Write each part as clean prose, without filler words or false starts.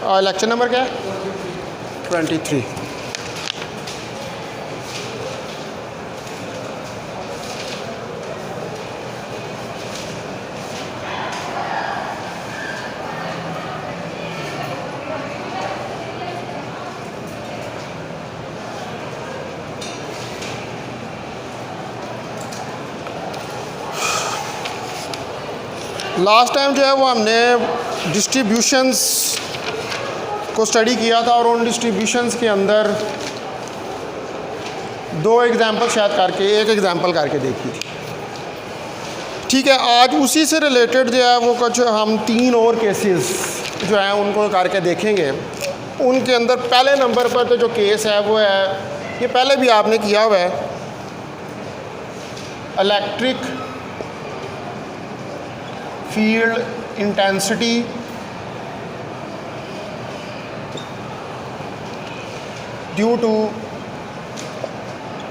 Lecture number क्या है? 23। Last time जो है वो हमने डिस्ट्रीब्यूशंस को स्टडी किया था और उन डिस्ट्रीब्यूशंस के अंदर 2 एग्जांपल शायद करके, एक एग्जांपल करके देखी थी। ठीक है, आज उसी से रिलेटेड जो है वो कुछ हम 3 और केसेस जो हैं उनको करके देखेंगे। उनके अंदर पहले नंबर पर तो जो केस है वो है, ये पहले भी आपने किया हुआ है, electric field intensity due to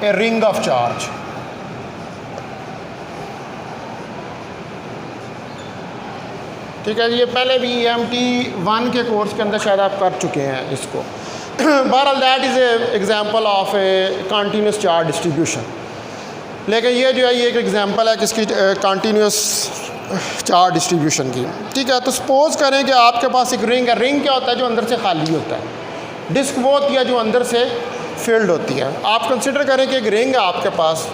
a ring of charge. ठीक है, ये पहले भी EMT 1 के कोर्स के अंदर शायद आप कर चुके हैं इसको। बहरहाल that is a example of a continuous charge distribution. लेकिन ये जो है ये एक एग्जांपल है किसकी, कंटिन्यूस चार्ज डिस्ट्रीब्यूशन की। ठीक है, तो सपोज़ करें कि आपके पास एक रिंग है। रिंग क्या होता है? जो अंदर से खाली होता है। डिस्क वो होती है जो अंदर से फिल्ड होती है। आप कंसिडर करें कि एक रिंग है आपके पास।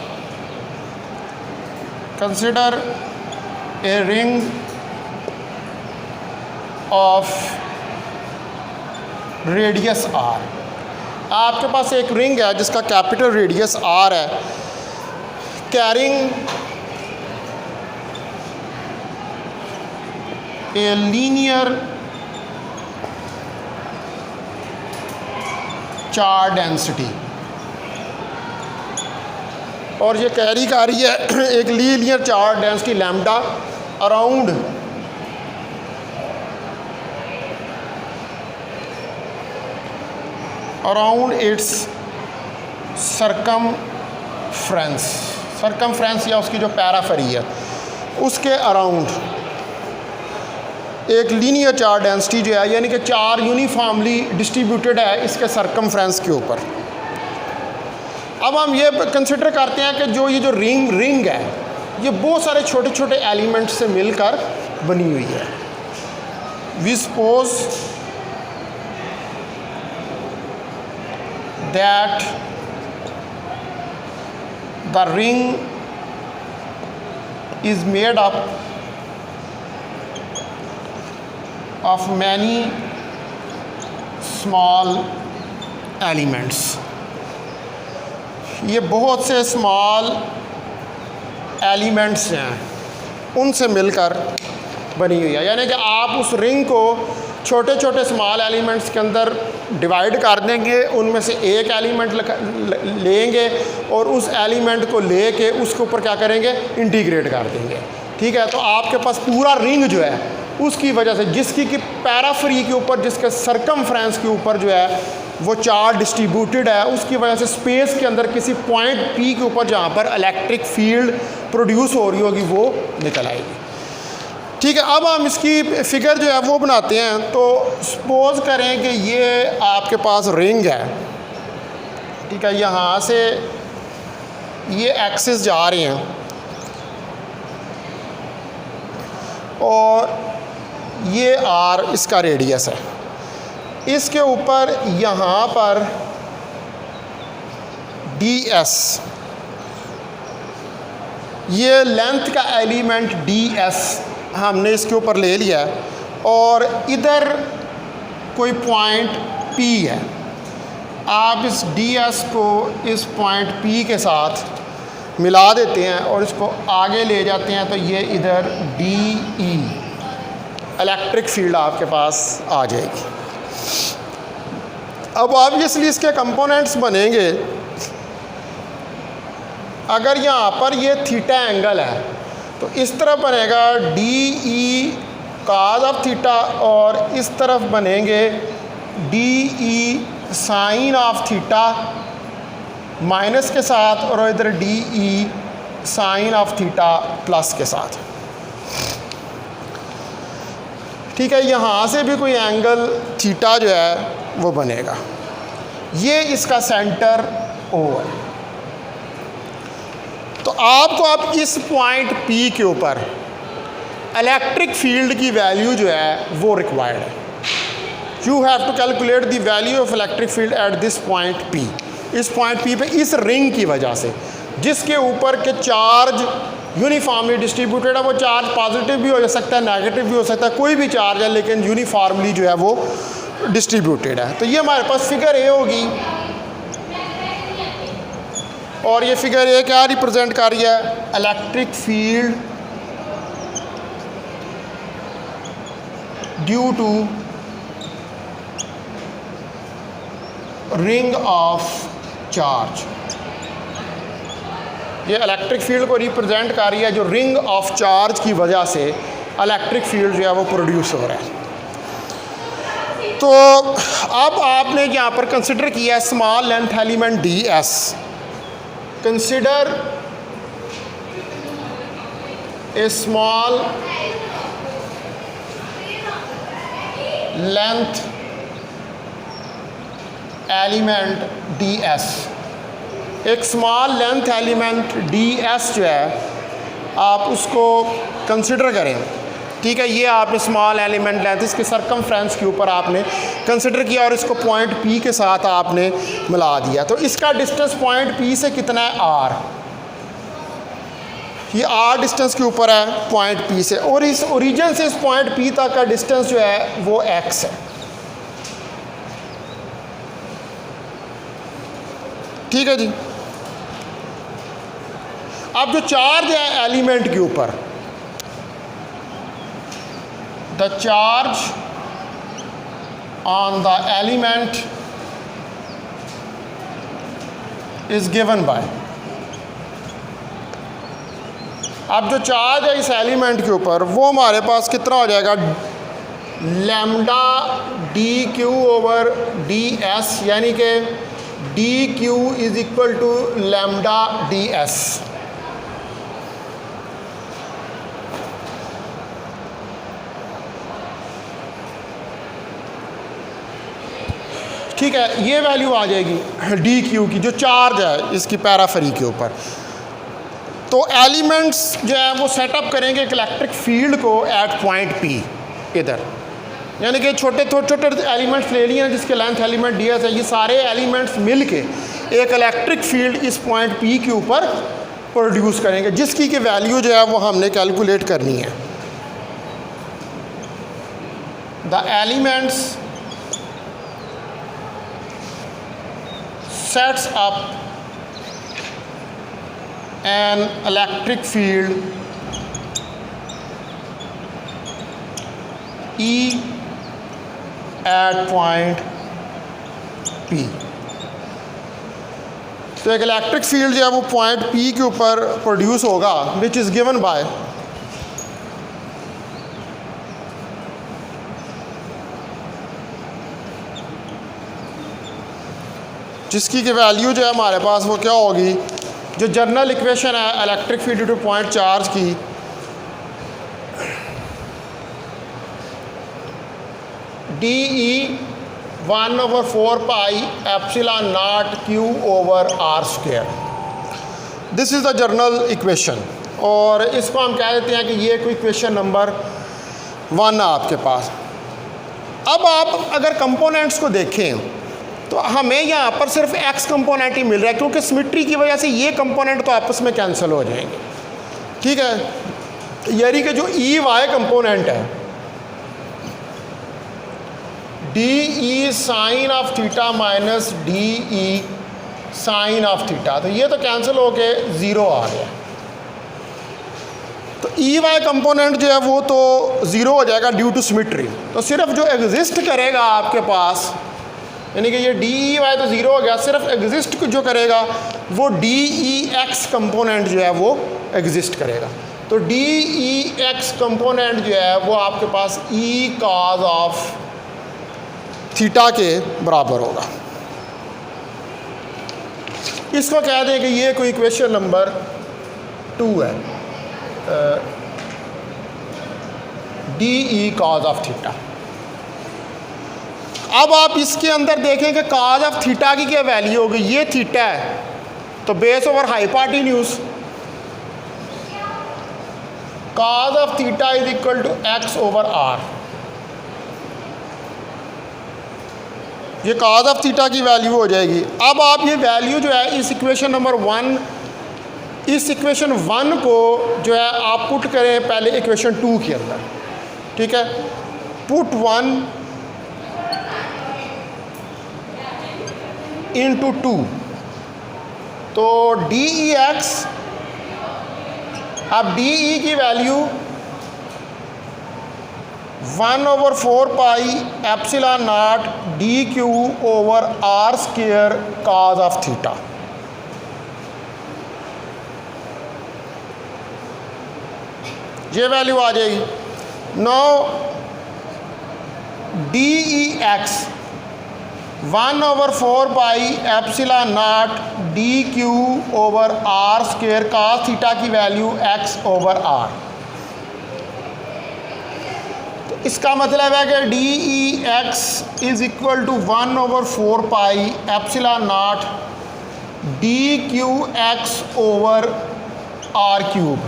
Consider a ring of radius R। आपके पास एक रिंग है जिसका कैपिटल रेडियस R है, carrying a linear charge density, और ये कैरी कर रही है एक linear charge density lambda around its circumference या उसकी जो पैराफेरी है उसके अराउंड एक लीनियर चार्ज डेंसिटी जो है, यानी कि 4 यूनिफॉर्मली डिस्ट्रीब्यूटेड है इसके सरकमफ्रेंस के ऊपर। अब हम ये कंसिडर करते हैं कि जो रिंग है ये बहुत सारे छोटे छोटे एलिमेंट से मिलकर बनी हुई है। We suppose that the ring is made up of many small elements। ये बहुत से स्मॉल एलिमेंट्स हैं उनसे मिलकर बनी हुई है। यानी कि आप उस रिंग को छोटे छोटे स्मॉल एलिमेंट्स के अंदर डिवाइड कर देंगे, उनमें से एक एलिमेंट लेंगे और उस एलिमेंट को लेके उसके ऊपर क्या करेंगे, इंटीग्रेट कर देंगे। ठीक है, तो आपके पास पूरा रिंग जो है उसकी वजह से जिसकी कि पैराफेरी के ऊपर, जिसके सरकमफ्रेंस के ऊपर जो है वो चार्ज डिस्ट्रीब्यूटेड है, उसकी वजह से स्पेस के अंदर किसी पॉइंट P के ऊपर जहाँ पर इलेक्ट्रिक फील्ड प्रोड्यूस हो रही होगी वो निकल आएगी। ठीक है, अब हम इसकी फिगर जो है वो बनाते हैं। तो सपोज़ करें कि ये आपके पास रिंग है। ठीक है, यहाँ से ये एक्सिस जा रहे हैं और ये R इसका रेडियस है। इसके ऊपर यहाँ पर DS, ये लेंथ का एलिमेंट DS हमने इसके ऊपर ले लिया है और इधर कोई पॉइंट P है। आप इस DS को इस पॉइंट P के साथ मिला देते हैं और इसको आगे ले जाते हैं, तो ये इधर DE इलेक्ट्रिक फील्ड आपके पास आ जाएगी। अब ऑब्वियसली इसके कंपोनेंट्स बनेंगे। अगर यहाँ पर ये थीटा एंगल है तो इस तरफ बनेगा DE cos ऑफ थीटा और इस तरफ बनेंगे DE sine of theta minus के साथ और इधर DE sine of theta plus के साथ। ठीक है, यहाँ से भी कोई एंगल थीटा जो है वो बनेगा। ये इसका सेंटर ओ है। तो आपको अब इस पॉइंट पी के ऊपर इलेक्ट्रिक फील्ड की वैल्यू जो है वो रिक्वायर्ड है। You have to calculate the value of electric field at this point P. इस पॉइंट पी पे इस रिंग की वजह से जिसके ऊपर के चार्ज यूनिफॉर्मली डिस्ट्रीब्यूटेड है, वो चार्ज पॉजिटिव भी हो सकता है, नेगेटिव भी हो सकता है, कोई भी चार्ज है, लेकिन यूनिफॉर्मली जो है वो डिस्ट्रीब्यूटेड है। तो ये हमारे पास फिगर ए होगी, और ये फिगर ए क्या रिप्रेजेंट कर रही है? Electric field due to ring of charge. ये इलेक्ट्रिक फील्ड को रिप्रेजेंट कर रही है जो रिंग ऑफ चार्ज की वजह से इलेक्ट्रिक फील्ड जो है वो प्रोड्यूस हो रहा है। तो अब आपने यहाँ पर कंसिडर किया small length element d s. Consider a small length element d s. एक small length element d s जो है आप उसको कंसिडर करें, ठीक है। ये आपने स्मॉल एलिमेंट लेंथ इसके सरकमफ्रेंस के ऊपर आपने कंसिडर किया और इसको पॉइंट पी के साथ आपने मिला दिया। तो इसका डिस्टेंस पॉइंट पी से कितना है? आर। ये आर डिस्टेंस के ऊपर है पॉइंट पी से, और इस ओरिजिन से इस पॉइंट पी तक का डिस्टेंस जो है वो एक्स है, ठीक है जी। अब जो चार्ज है एलिमेंट के ऊपर, the charge on the element is given by. अब जो चार्ज है इस एलिमेंट के ऊपर वो हमारे पास कितना हो जाएगा? Lambda d q over d s, यानी कि d q is equal to lambda d s. ठीक है, ये वैल्यू आ जाएगी डी क्यू की, जो चार्ज है इसकी पैराफेरी के ऊपर। तो एलिमेंट्स जो है वो सेटअप करेंगे एक इलेक्ट्रिक फील्ड को एट पॉइंट पी इधर, यानी कि छोटे छोटे एलिमेंट्स ले लिए हैं जिसके लेंथ एलिमेंट डी एस है। ये सारे एलिमेंट्स मिल के एक इलेक्ट्रिक फील्ड इस पॉइंट पी के ऊपर प्रोड्यूस करेंगे, जिसकी की वैल्यू जो है वो हमने कैलकुलेट करनी है। The elements sets up an electric field E at point P। तो एक इलेक्ट्रिक फील्ड जो है वो पॉइंट P के ऊपर प्रोड्यूस होगा, विच इज़ गिवन बाय जिसकी की वैल्यू जो है हमारे पास वो क्या होगी? जो जनरल इक्वेशन है electric field due to point charge की, d E 1/4 pi epsilon naught q over r square. This is the general equation, और इसको हम कह देते हैं कि ये कोई इक्वेशन नंबर 1 है आपके पास। अब आप अगर कंपोनेंट्स को देखें तो हमें यहाँ पर सिर्फ एक्स कंपोनेंट ही मिल रहा है, क्योंकि सिमेट्री की वजह से ये कंपोनेंट तो आपस में कैंसिल हो जाएंगे, ठीक है। यानी कि जो ई वाई कंपोनेंट है d E sine of theta minus d E sine of theta, तो ये तो कैंसिल हो के ज़ीरो आ गया। तो ई वाई कंपोनेंट जो है वो तो ज़ीरो हो जाएगा ड्यू टू सिमेट्री। तो सिर्फ जो एग्जिस्ट करेगा आपके पास, यानी कि ये डी ई वाई तो ज़ीरो हो गया, सिर्फ एग्जिस्ट जो करेगा वो डी ई एक्स कंपोनेंट जो है वो एग्जिस्ट करेगा। तो डी ई एक्स कंपोनेंट जो है वो आपके पास ई कॉज ऑफ थीटा के बराबर होगा। इसको कह दें कि ये कोई इक्वेशन नंबर 2 है। D E cause of theta. अब आप इसके अंदर देखें कि कॉज ऑफ थीटा की क्या वैल्यू होगी। ये थीटा है तो base over hypotenuse, cos of theta is equal to x over r. ये कॉज ऑफ थीटा की वैल्यू हो जाएगी। अब आप ये वैल्यू जो है इस इक्वेशन नंबर 1, इस इक्वेशन 1 को जो है आप पुट करें पहले इक्वेशन 2 के अंदर, ठीक है। पुट 1 इंटू 2, तो डी ई एक्स, अब डी ई की value 1/4 pi epsilon nought d q over r square cos of theta. ये वैल्यू आ जाएगी। Now d E x 1/4 pi epsilon nought d q over r square cos theta की value x over r. इसका मतलब है कि d E x is equal to 1/4 pi epsilon nought d q x over r cube.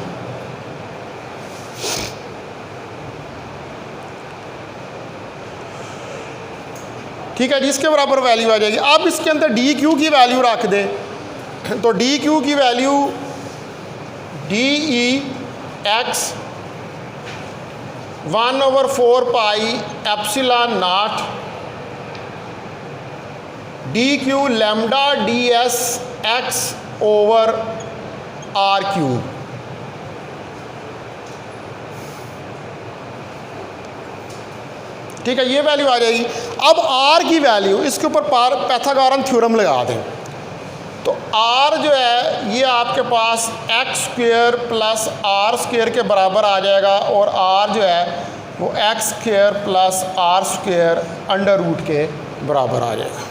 ठीक है, जिसके बराबर value आ जाएगी। अब इसके अंदर डी क्यू की वैल्यू रख दें, तो डी क्यू की value d E x 1/4 pi epsilon nought d q lambda d s x over r cube. ठीक है, ये वैल्यू आ जाएगी। अब आर की वैल्यू, इसके ऊपर पाइथागोरन थ्योरम लगा दें, तो आर जो है ये आपके पास x square plus r square के बराबर आ जाएगा, और आर जो है वो x square plus r square under root के बराबर आ जाएगा।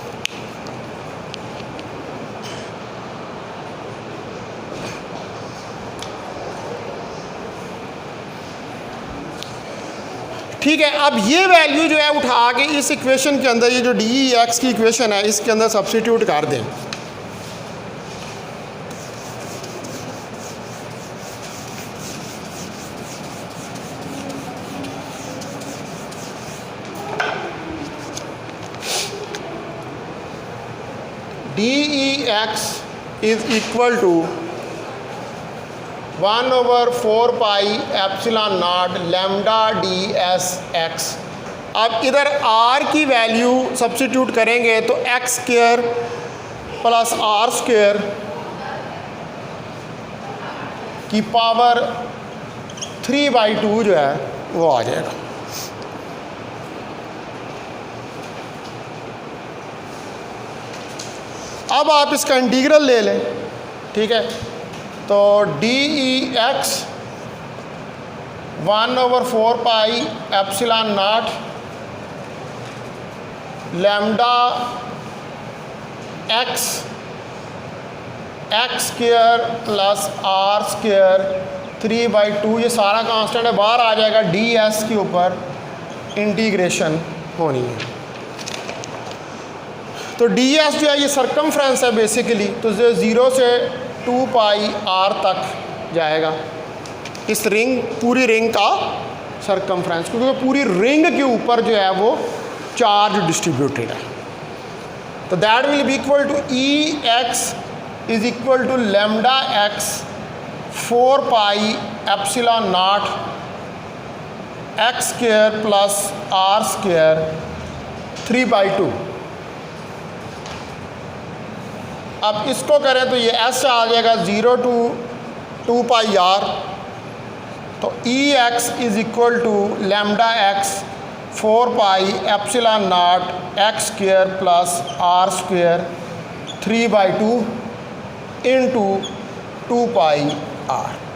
ठीक है, अब ये वैल्यू जो है उठा के इस इक्वेशन के अंदर, ये जो डी ई एक्स की इक्वेशन है इसके अंदर सब्स्टिट्यूट कर दें। D E x is equal to 1/4 pi epsilon nought lambda d s x. अब इधर आर की वैल्यू सब्स्टिट्यूट करेंगे तो x square plus r square की पावर 3/2 जो है वो आ जाएगा। अब आप इसका इंटीग्रल ले लें, ठीक है। तो d E x 1/4 pi epsilon nought lambda x x square plus r square 3/2, ये सारा कांस्टेंट है, बाहर आ जाएगा। डी एस के ऊपर इंटीग्रेशन होनी है, तो डी एस जो है ये सरकमफ्रेंस है बेसिकली, तो 0 से 2 पाई आर तक जाएगा इस रिंग, पूरी रिंग का सरकमफ्रेंस, क्योंकि पूरी रिंग के ऊपर जो है वो चार्ज डिस्ट्रीब्यूटेड है। तो that will be equal to E x is equal to lambda x 4 pi epsilon not x square plus r square 3/2। अब इसको करें तो ये एस आ जाएगा 0 to 2 पाई आर, तो E x is equal to lambda x 4 pi epsilon not x square plus r square 3/2 into 2 pi r.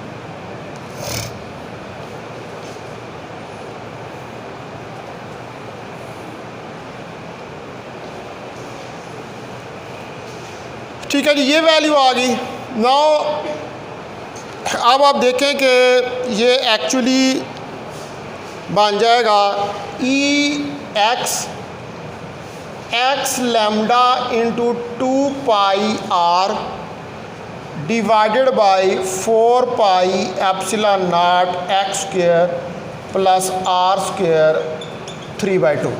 ठीक है जी, ये वैल्यू आ गई। नाउ अब आप देखें कि ये एक्चुअली बन जाएगा E x lambda into 2πr divided by 4π epsilon not x square plus r square 3/2।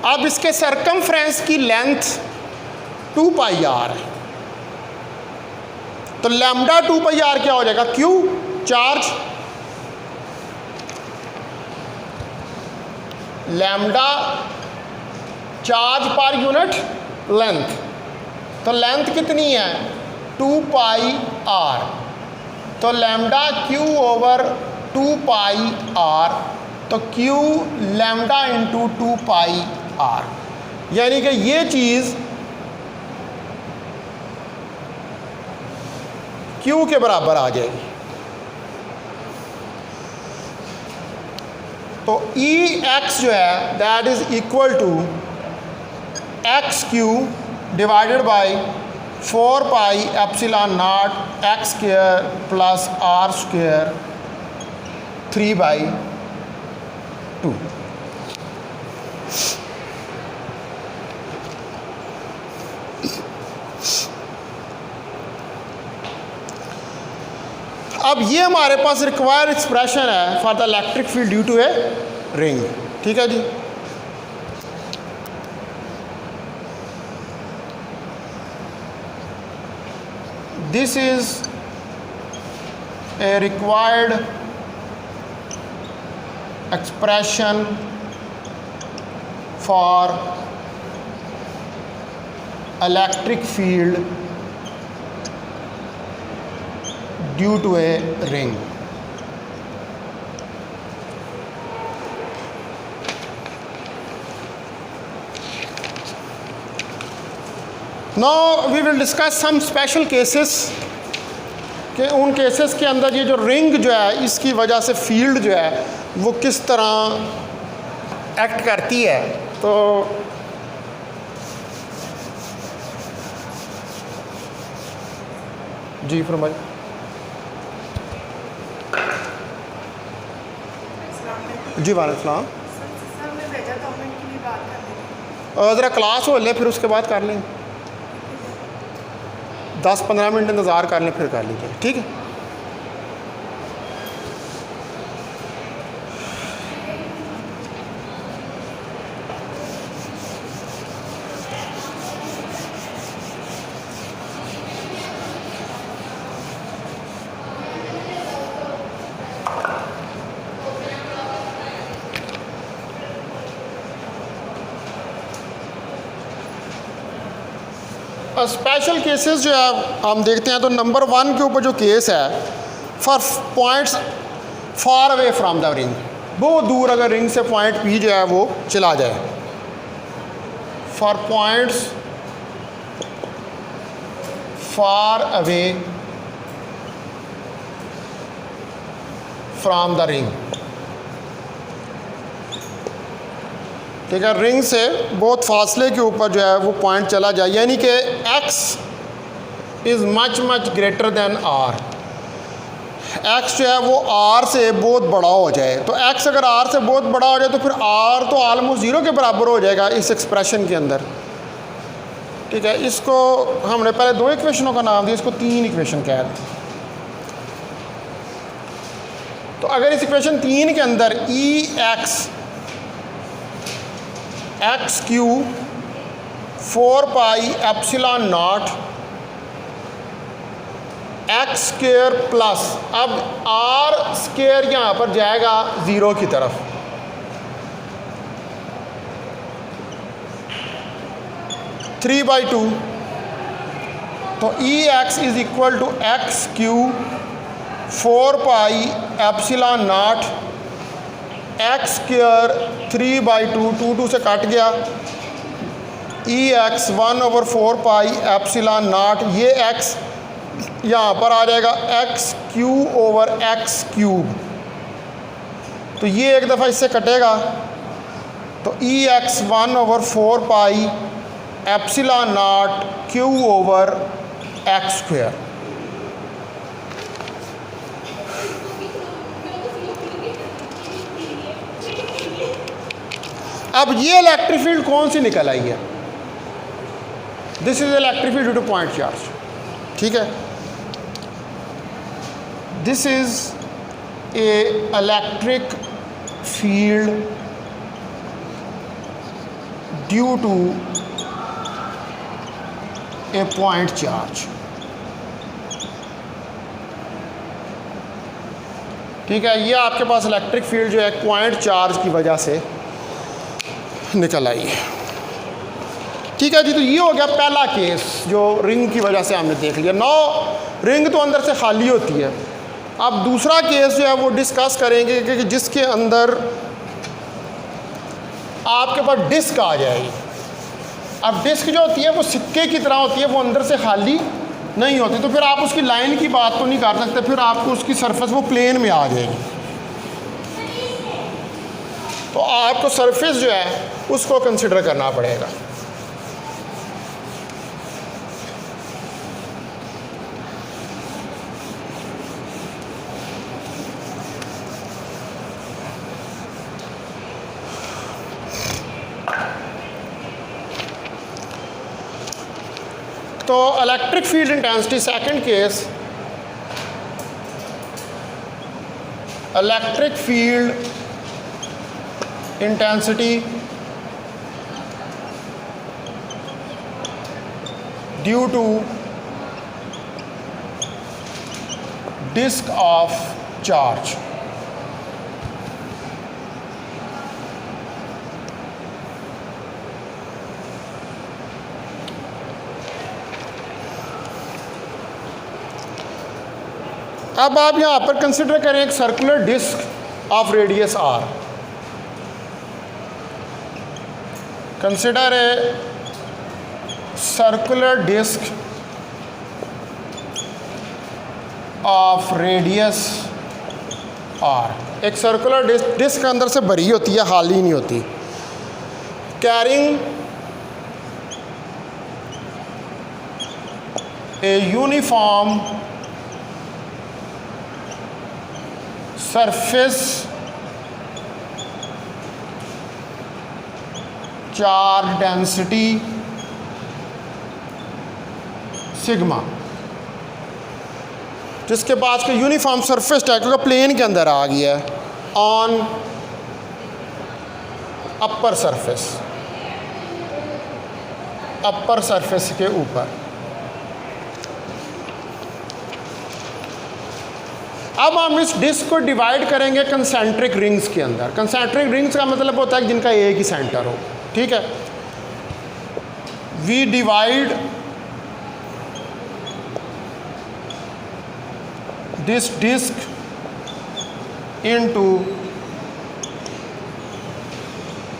अब इसके सरकमफ्रेंस की लेंथ 2πr है, तो लैम्डा 2πr क्या हो जाएगा, Q charge, lambda charge per unit length, तो लेंथ कितनी है 2πr, तो लैम्डा क्यू ओवर 2πr, तो क्यू लैम्डा इंटू 2πr, यानी कि ये चीज़ क्यू के बराबर आ जाएगी। तो ई एक्स जो है that is equal to x q divided by 4π epsilon not x square plus r square 3/2। अब ये हमारे पास रिक्वायर्ड एक्सप्रेशन है for the electric field due to a ring. ठीक है जी, this is a required expression for electric field due to a ring। Now we will discuss some special cases कि उन केसेस के अंदर ये जो रिंग जो है इसकी वजह से फील्ड जो है वो किस तरह एक्ट करती है। तो जी फरमाइए। जी वालेकुम सलाम। ज़रा क्लास हो ले, फिर उसके बाद कर लें, 10-15 मिनट इंतज़ार कर लें, फिर कर लीजिए। ठीक है। स्पेशल केसेस जो है हम देखते हैं, तो नंबर 1 के ऊपर जो केस है for points far away from the ring, बहुत दूर अगर रिंग से पॉइंट पी जो है वो चला जाए, for points far away from the ring. ठीक है, रिंग से बहुत फासले के ऊपर जो है वो पॉइंट चला जाए, यानी कि x is much greater then r, x जो है वो r से बहुत बड़ा हो जाए। तो x अगर r से बहुत बड़ा हो जाए तो फिर r तो आलमोस्ट 0 के बराबर हो जाएगा इस एक्सप्रेशन के अंदर। ठीक है, इसको हमने पहले 2 इक्वेशनों का नाम दिया, इसको 3 इक्वेशन कह दें। तो अगर इस इक्वेशन 3 के अंदर E x q 4π epsilon not x square plus, अब आर स्क्वायर यहाँ पर जाएगा 0 की तरफ, थ्री बाई टू, तो E x is equal to x q 4π epsilon not x square 3/2, 2 से कट गया, ई एक्स 1/4π एप्सिलॉन नॉट, ये एक्स यहाँ पर आ जाएगा x q over x cube, तो ये एक दफ़ा इससे कटेगा, तो E x 1/4π epsilon naught q over x square. अब ये इलेक्ट्रिक फील्ड कौन सी निकल आई है? This is electric field due to point charge, ठीक है। This is a electric field due to a point charge, ठीक है। ये आपके पास इलेक्ट्रिक फील्ड जो है पॉइंट चार्ज की वजह से निकल आई है, ठीक है जी। तो ये हो गया पहला केस जो रिंग की वजह से हमने देख लिया। नौ रिंग तो अंदर से खाली होती है। अब दूसरा केस जो है वो डिस्कस करेंगे कि जिसके अंदर आपके पास डिस्क आ जाएगी। अब डिस्क जो होती है वो सिक्के की तरह होती है, वो अंदर से खाली नहीं होती, तो फिर आप उसकी लाइन की बात तो नहीं कर सकते, फिर आपको उसकी सरफेस वो प्लेन में आ जाएगी। तो आपको सरफेस जो है उसको कंसिडर करना पड़ेगा। तो electric field intensity, second case, electric field intensity due to disc of charge. अब आप यहाँ पर कंसिडर करें एक circular disc of radius R. Consider a circular disc of radius R. एक सर्कुलर डिस्क अंदर से भरी होती है, खाली नहीं होती। Carrying a uniform surface charge density sigma, जिसके पास के यूनिफॉर्म सरफेस टाइप का प्लेन के अंदर आ गया है ऑन अपर सरफेस के ऊपर। अब हम इस डिस्क को डिवाइड करेंगे कंसेंट्रिक रिंग्स के अंदर। कंसेंट्रिक रिंग्स का मतलब होता है जिनका एक ही सेंटर हो, ठीक है। We divide this disc into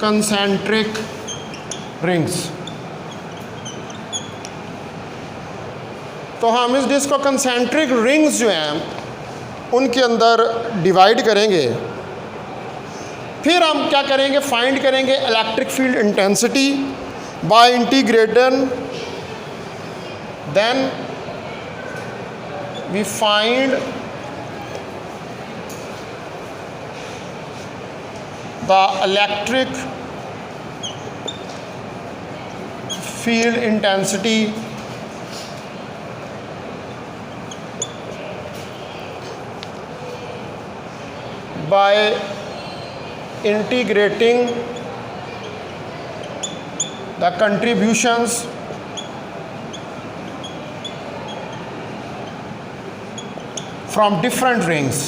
concentric rings. तो हम इस डिस्क को कंसेंट्रिक रिंग्स जो हैं उनके अंदर डिवाइड करेंगे। फिर हम क्या करेंगे, फाइंड करेंगे electric field intensity by integration. Then we find the electric field intensity by integrating the contributions from different rings।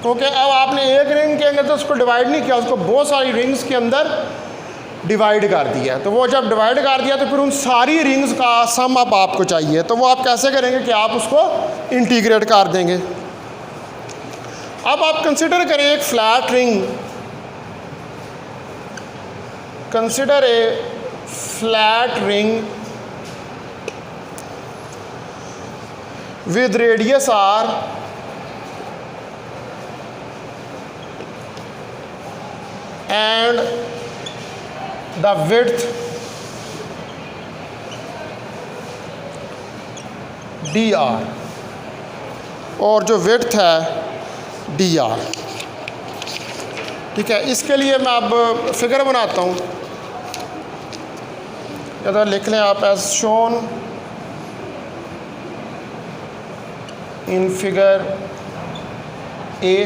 क्योंकि अब आपने एक रिंग के अंदर तो उसको डिवाइड नहीं किया, उसको बहुत सारी रिंग्स के अंदर डिवाइड कर दिया। तो वो जब डिवाइड कर दिया तो फिर उन सारी रिंग्स का सम अब आपको चाहिए। तो वो आप कैसे करेंगे कि आप उसको इंटीग्रेट कर देंगे। अब आप कंसिडर करें एक flat ring, consider a flat ring with radius r and the width dr। और जो विड्थ है dr। ठीक है, इसके लिए मैं अब फिगर बनाता हूँ। या लिख लें आप as shown in figure A.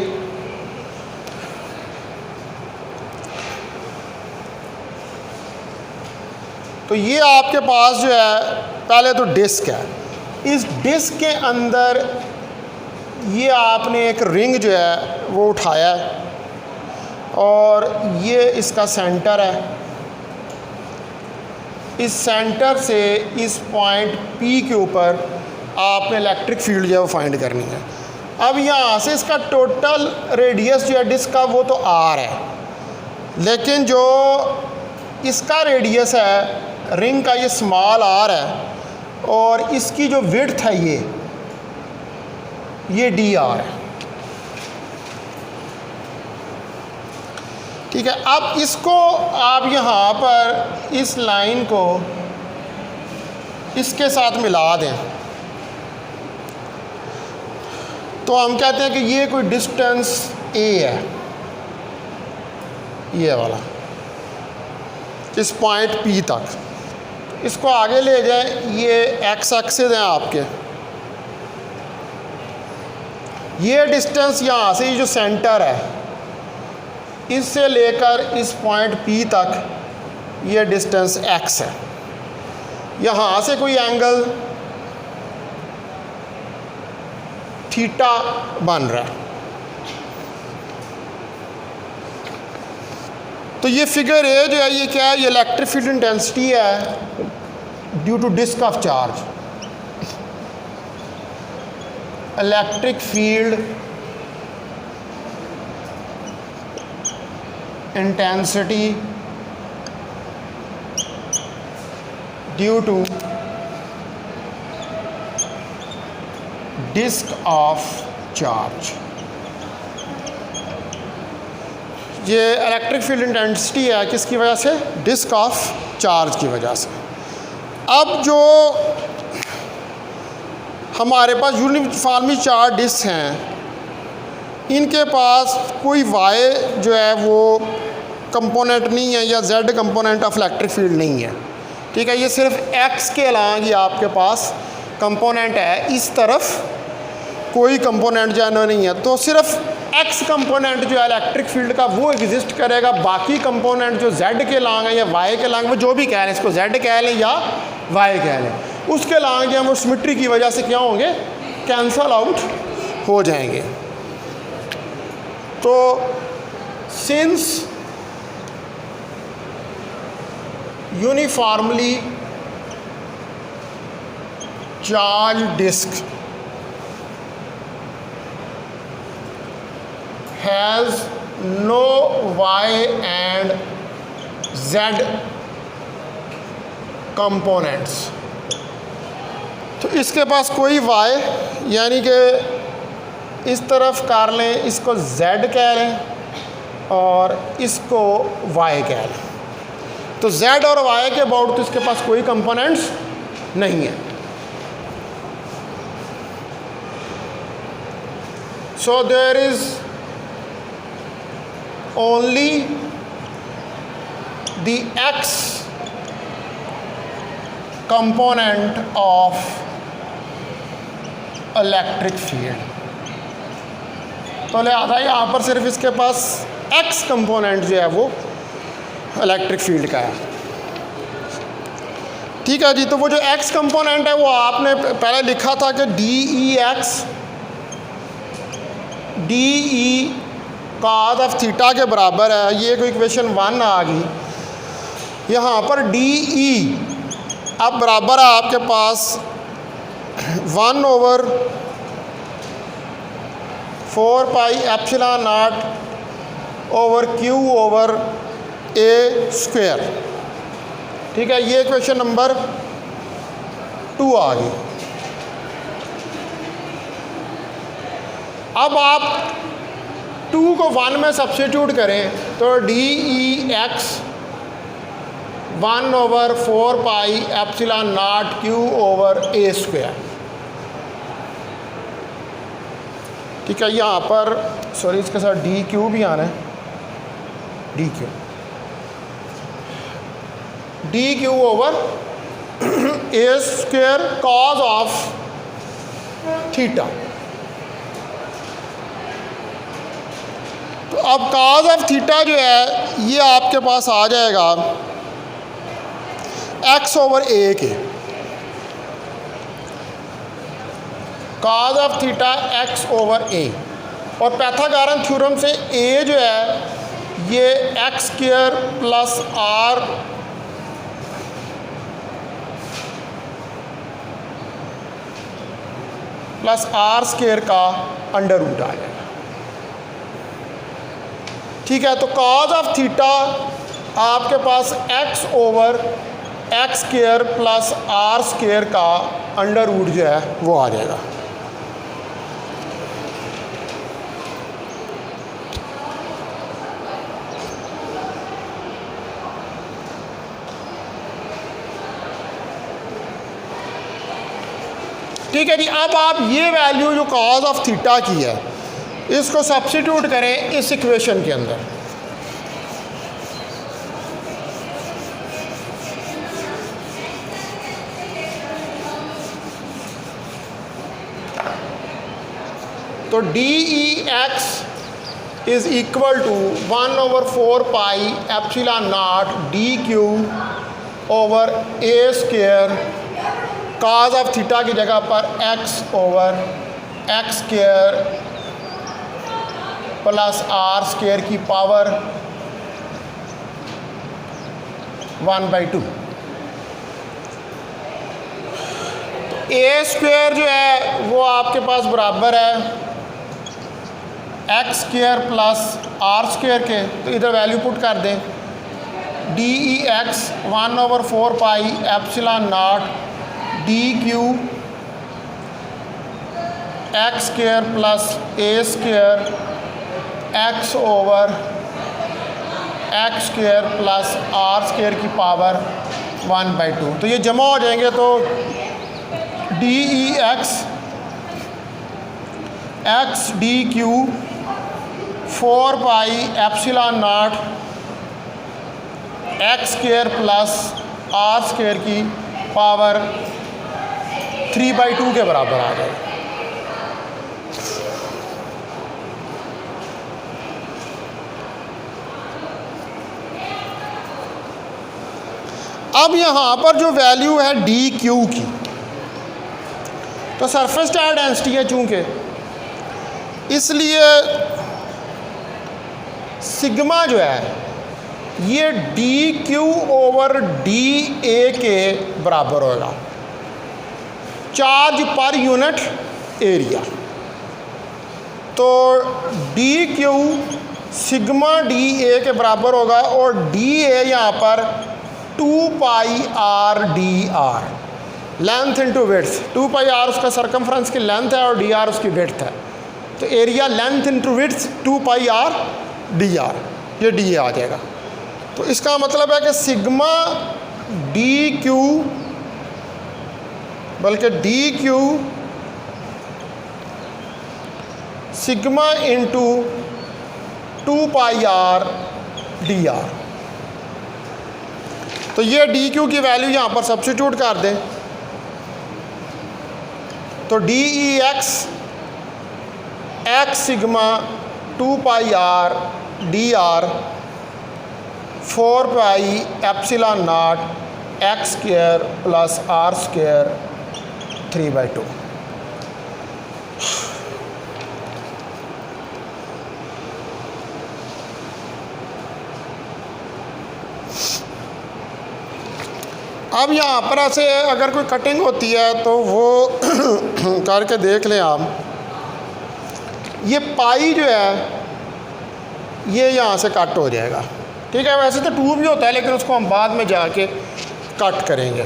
तो ये आपके पास जो है पहले तो डिस्क है। इस डिस्क के अंदर ये आपने एक रिंग जो है वो उठाया है और ये इसका सेंटर है। इस सेंटर से इस पॉइंट P के ऊपर आपने इलेक्ट्रिक फील्ड जो है वो फाइंड करनी है। अब यहाँ से इसका टोटल रेडियस जो है डिस्क का वो तो R है, लेकिन जो इसका रेडियस है रिंग का ये स्मॉल r है और इसकी जो विड्थ है ये dr है। ठीक है, अब इसको आप यहाँ पर इस लाइन को इसके साथ मिला दें तो हम कहते हैं कि ये कोई डिस्टेंस a है, ये वाला इस पॉइंट P तक। इसको आगे ले जाए, ये x एक्सिस हैं आपके, ये डिस्टेंस यहाँ से जो सेंटर है इससे लेकर इस पॉइंट P तक ये डिस्टेंस x है। यहाँ से कोई एंगल थीटा बन रहा है। तो ये फिगर ए जो है ये क्या है, ये इलेक्ट्रिक फील्ड इंटेंसिटी है due to disc of charge. Electric field intensity due to disc of charge. ये इलेक्ट्रिक फील्ड इंटेंसिटी है किसकी वजह से, डिस्क ऑफ चार्ज की वजह से। अब जो हमारे पास यूनिफॉर्मली चार्ज डिस्क हैं इनके पास कोई वाई जो है वो कंपोनेंट नहीं है या Z component of electric field नहीं है। ठीक है, ये सिर्फ एक्स के अलॉन्ग ही आपके पास कंपोनेंट है, इस तरफ कोई कंपोनेंट जो है नहीं है। तो सिर्फ एक्स कंपोनेंट जो है इलेक्ट्रिक फील्ड का वो एग्जिस्ट करेगा, बाकी कंपोनेंट जो जेड के अलॉन्ग है या वाई के अलॉन्ग, वो जो भी कह लें, इसको जेड कह लें या वाई कह लें, उसके अलॉन्ग जो है वो सिमेट्री की वजह से क्या होंगे, कैंसल आउट हो जाएंगे। तो since uniformly charge disc has no y and z components, तो इसके पास कोई y यानी कि इस तरफ कर लें, इसको z कह लें और इसको y कह लें। तो z और y के अबाउट तो इसके पास कोई कंपोनेंट्स नहीं है। So there is only the x component of electric field। तो लिहाजा यहाँ पर सिर्फ इसके पास x कंपोनेंट जो है वो इलेक्ट्रिक फील्ड का है। ठीक है जी, तो वो जो x कंपोनेंट है वो आपने पहले लिखा था कि d E cos of theta के बराबर है। ये कोई इक्वेशन 1 आ गई। यहाँ पर डी ई अब बराबर है आपके पास 1/4 pi epsilon not over Q over a square. ठीक है, ये इक्वेशन नंबर 2 आ गई। अब आप 2 को 1 में सब्स्टिट्यूट करें तो d E x 1/4 pi epsilon naught q over a square. ठीक है, यहाँ पर सॉरी इसके साथ डी क्यू भी आना है, D q over a square cos of theta. तो अब कॉज ऑफ थीटा जो है ये आपके पास आ जाएगा एक्स ओवर ए के, cos of theta x over a, और पाइथागोरस थ्योरम से ए जो है ये x square plus r square का अंडर रूट आ जाएगा। ठीक है, तो कॉज ऑफ थीटा आपके पास x over x square plus r square का अंडर रूट जो है वो आ जाएगा। ठीक है जी, अब आप ये वैल्यू जो कॉज ऑफ थीटा की है इसको सब्स्टिट्यूट करें इस इक्वेशन के अंदर। तो d E x is equal to 1/4 pi epsilon nought d q over a square, cos of theta की जगह पर x over x square plus r square की पावर 1/2। ए स्क्वायर जो है वो आपके पास बराबर है x square plus r square के, तो इधर वैल्यू पुट कर दें, d E x 1/4 pi epsilon nought d q x square plus a square x over x square plus r square की पावर 1/2। तो ये जमा हो जाएंगे, तो d E x d q 4 pi epsilon not x square plus r square की power 3/2 के बराबर आ जाए। अब यहाँ पर जो वैल्यू है डी क्यू की, तो सरफेस चार्ज डेंसिटी है चूँकि, इसलिए सिग्मा जो है ये d q over d a के बराबर होगा, चार्ज पर यूनिट एरिया। तो d q sigma d a के बराबर होगा, और डी ए यहाँ पर 2 pi r d r, length into width. 2 pi r उसका सरकमफ्रेंस की लेंथ है और डी आर उसकी विड्थ है, तो area length into width 2 pi r d r, ये डी ए आ जाएगा। तो इसका मतलब है कि सिग्मा डी क्यू, बल्कि D q sigma into 2 pi r d are. तो ये डी क्यू की वैल्यू यहाँ पर सब्स्टिट्यूट कर दें, तो d E x x sigma 2 pi r d r 4 pi epsilon not x square plus r square 3/2। अब यहाँ पर ऐसे अगर कोई कटिंग होती है तो वो करके देख लें आप। ये पाई जो है ये यहाँ से कट हो जाएगा, ठीक है। वैसे तो 2 भी होता है, लेकिन उसको हम बाद में जाके कट करेंगे।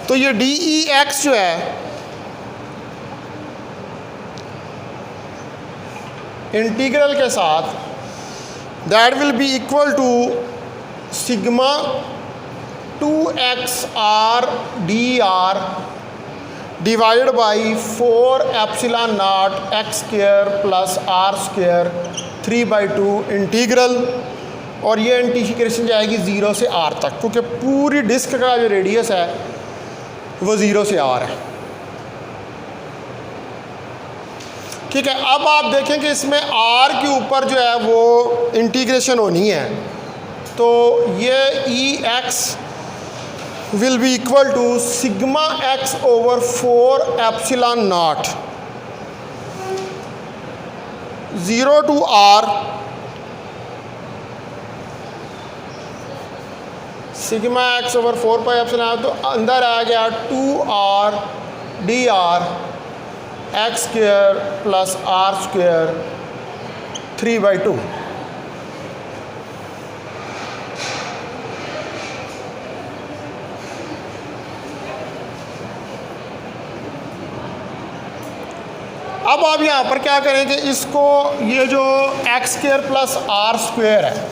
तो ये डी ई एक्स जो है इंटीग्रल के साथ that will be equal to sigma 2x r dr divide by 4 epsilon not x square plus r square 3/2 integral, और ये इंटीग्रेशन जाएगी 0 से r तक, क्योंकि पूरी डिस्क का जो रेडियस है वो 0 से r है। ठीक है, अब आप देखें कि इसमें r के ऊपर जो है वो इंटीग्रेशन होनी है, तो ये E x will be equal to sigma x over 4 epsilon naught 0 to r sigma x over 4 pi epsilon, तो अंदर आ गया 2r dr x square plus r square 3/2। अब आप यहाँ पर क्या करें कि इसको, ये जो x square plus r square है,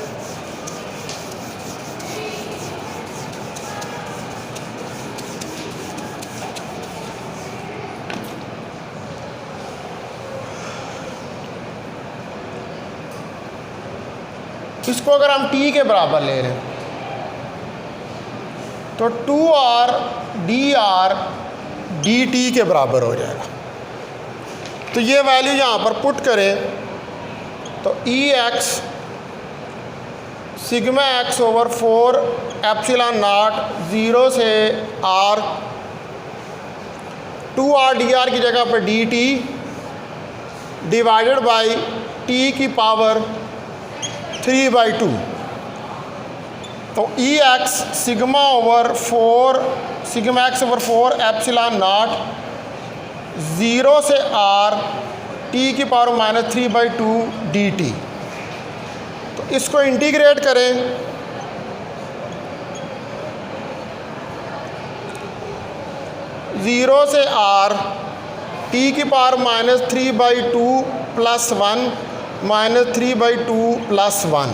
इसको अगर हम t के बराबर ले रहे हैं तो 2r dr dt के बराबर हो जाएगा। तो ये वैल्यू यहाँ पर पुट करें तो E x sigma x over 4 epsilon naught 0 से r 2r dr की जगह पर dt डिवाइडेड बाई t की पावर 3/2। तो E x sigma x over 4 epsilon naught 0 से r t की पावर -3/2 dt। तो इसको इंटीग्रेट करें ज़ीरो से r t की पावर -3/2 प्लस 1 -3/2 प्लस 1,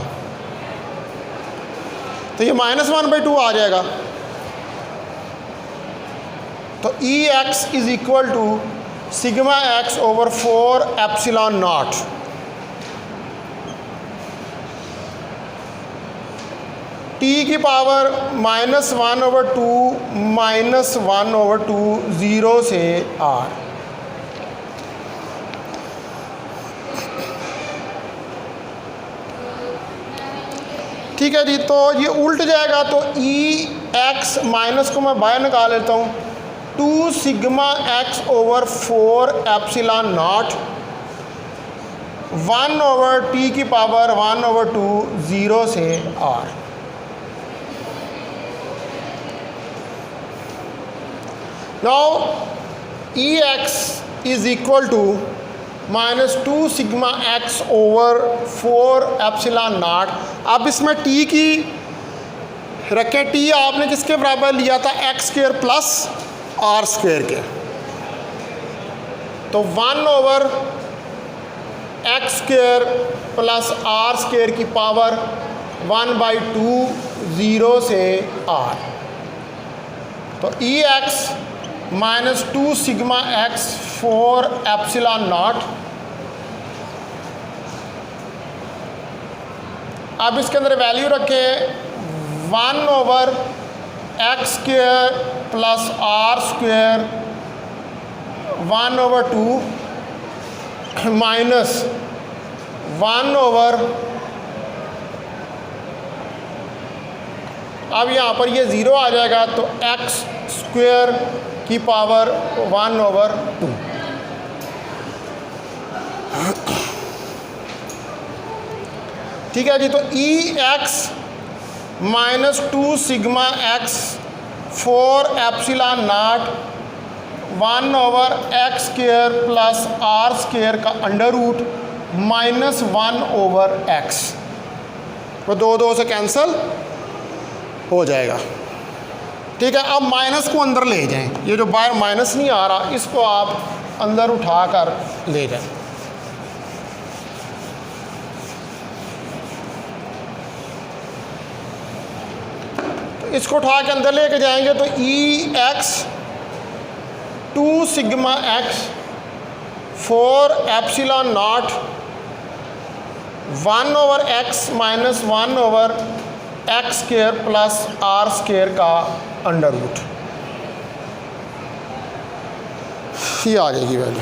तो ये -1/2 आ जाएगा। तो E x is equal to sigma x over 4 epsilon naught t की पावर -1/2 -1/2 0 से r। ठीक है जी, तो ये उल्ट जाएगा, तो ई एक्स माइनस को मैं बाहर निकाल लेता हूँ, 2 sigma x over 4 epsilon not 1 over t की पावर 1/2 0 से r। Now E x is equal to -2 sigma x over 4 epsilon not. अब इसमें टी की रखें, टी आपने किसके बराबर लिया था, x square plus r square के, तो 1 over x square plus r square की पावर 1/2 0 से r। तो E x -2 sigma x 4 epsilon not, अब इसके अंदर वैल्यू रखें 1 over x square plus r square 1/2 minus 1 over, अब यहाँ पर ये 0 आ जाएगा, तो एक्स स्क्वायर की पावर 1/2। ठीक है जी, तो E x -2 sigma x 4 epsilon not 1 over x square plus r square का अंडर रूट -1 ओवर एक्स, वो 2 से कैंसिल हो जाएगा। ठीक है, अब माइनस को अंदर ले जाएं, ये जो बाहर माइनस नहीं आ रहा इसको आप अंदर उठा कर ले जाएं। इसको उठा के अंदर लेके जाएंगे तो E x 2 sigma x 4 epsilon not 1 over x minus 1 over x square plus r square का अंडर रूट, ये आ जाएगी वैल्यू।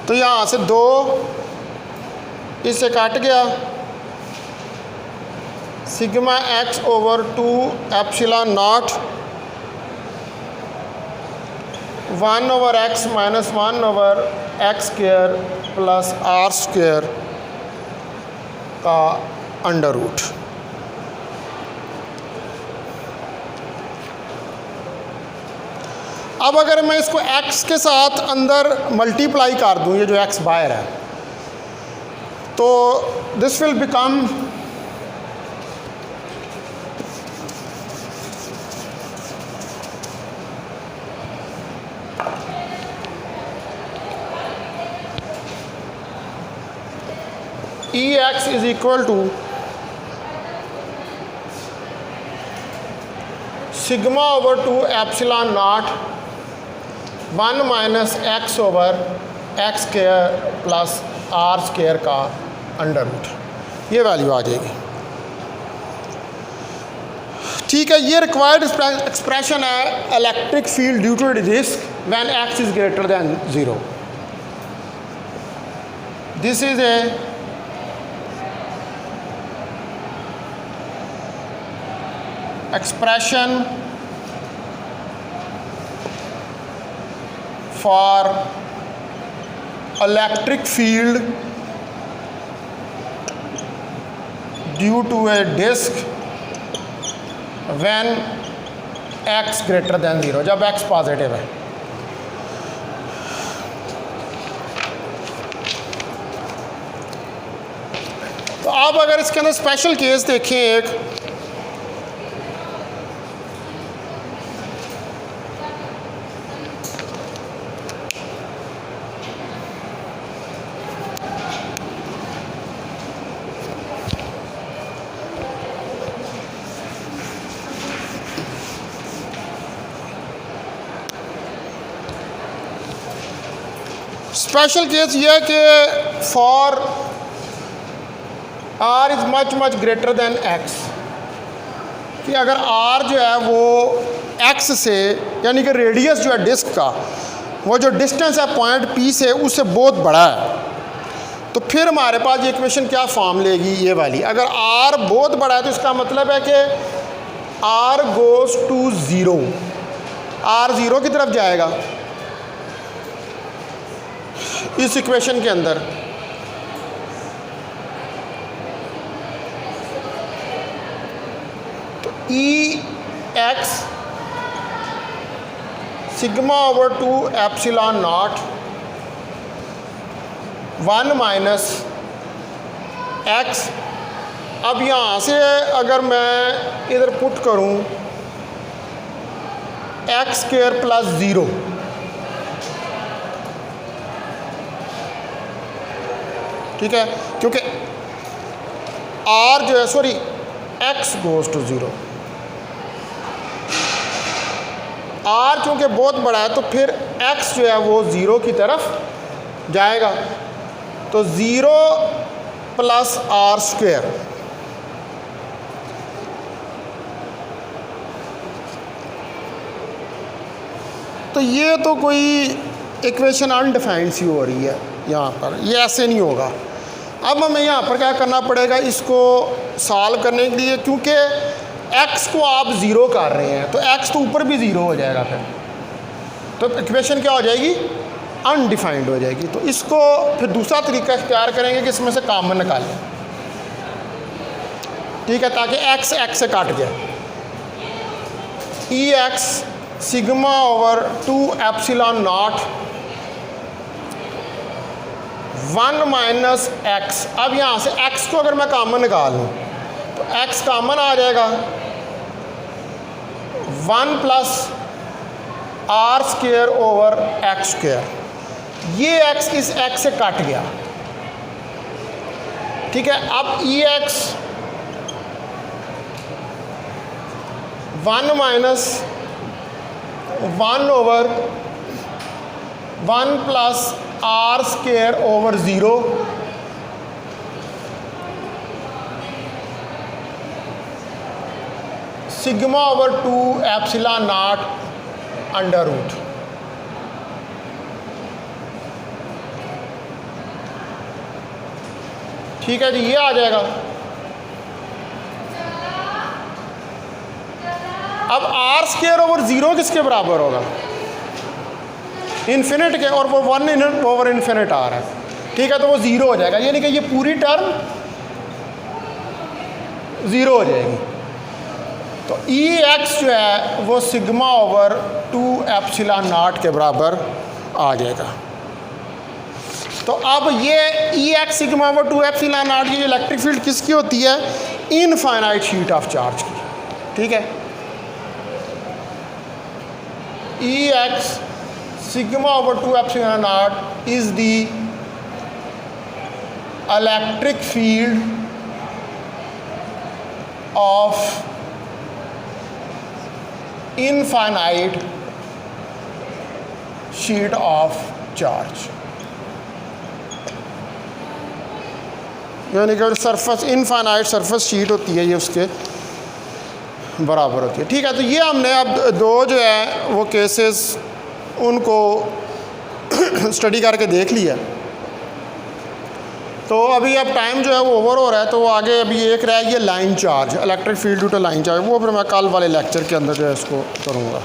तो यहाँ से 2 इससे काट गया, sigma x over 2 epsilon not 1 over x minus 1 over x square plus r square का अंडर रूट। अब अगर मैं इसको x के साथ अंदर मल्टीप्लाई कर दूं, ये जो x बाहर है, तो this will become ex is equal to sigma over 2 epsilon not 1 minus x over x square plus r square का अंडर रूट, ये वैल्यू आ जाएगी। ठीक है, ये रिक्वायर्ड एक्सप्रेशन है electric field due to disc when x is greater than 0। This is a expression for electric field due to a disk when x greater than 0, जब x positive है। तो आप अगर इसके अंदर स्पेशल केस देखें, एक स्पेशल केस ये है कि for r is much greater than x, कि अगर आर जो है वो एक्स से, यानी कि रेडियस जो है डिस्क का, वो जो डिस्टेंस है पॉइंट पी से उससे बहुत बड़ा है, तो फिर हमारे पास ये इक्वेशन क्या फॉर्म लेगी, ये वाली। अगर आर बहुत बड़ा है तो इसका मतलब है कि आर गोज़ टू 0, आर 0 की तरफ जाएगा इस इक्वेशन के अंदर। तो E x sigma over 2 epsilon not 1 minus x. अब यहाँ से अगर मैं इधर पुट करूँ एक्स स्क्वायर प्लस 0, ठीक है, क्योंकि आर जो है, sorry, x goes to 0, r चूँकि बहुत बड़ा है तो फिर एक्स जो है वो 0 की तरफ जाएगा। तो 0 प्लस आर स्क्वायर, तो ये तो कोई इक्वेशन अनडिफाइंड सी हो रही है यहाँ पर, ये ऐसे नहीं होगा। अब हमें यहाँ पर क्या करना पड़ेगा, इसको सॉल्व करने के लिए, क्योंकि x को आप 0 कर रहे हैं तो x तो ऊपर भी 0 हो जाएगा फिर, तो इक्वेशन क्या हो जाएगी, अनडिफाइंड हो जाएगी। तो इसको फिर दूसरा तरीका इख्तियार करेंगे कि इसमें से कॉमन निकालें, ठीक है, ताकि x से काट जाए। E x sigma over 2 epsilon not 1 minus x. अब यहाँ से x को अगर मैं कॉमन निकाल लूँ तो x कॉमन आ जाएगा, 1 plus r square over x square. ये x इस x से कट गया, ठीक है। अब E x 1 minus 1 over 1 plus r square over 0 sigma over 2 epsilon naught under root. ठीक है जी, ये आ जाएगा। अब आर स्क्वायर ओवर 0 किसके बराबर होगा? इन्फिनिट के, और वो 1 ओवर इन्फिनिट आ रहा है। ठीक है, तो वो 0 हो जाएगा, यानी कि ये पूरी टर्म 0 हो जाएगी। तो ई एक्स जो है वो सिग्मा ओवर 2 एप्सिलॉन नॉट के बराबर आ जाएगा। तो अब ये E x sigma over 2 epsilon naught की इलेक्ट्रिक फील्ड किसकी होती है? इनफाइनाइट शीट ऑफ चार्ज की। ठीक है, E x sigma over 2 epsilon naught is the electric field of infinite sheet of charge, यानी कि सरफेस इनफाइनाइट सरफेस शीट होती है, ये उसके बराबर होती है। ठीक है, तो ये हमने अब दो जो है वो केसेस उनको स्टडी करके देख लिया। तो अभी अब टाइम जो है वो ओवर हो रहा है, तो आगे अभी एक रह गया line charge, electric field due to line charge. वो फिर मैं कल वाले लेक्चर के अंदर जो है इसको करूँगा।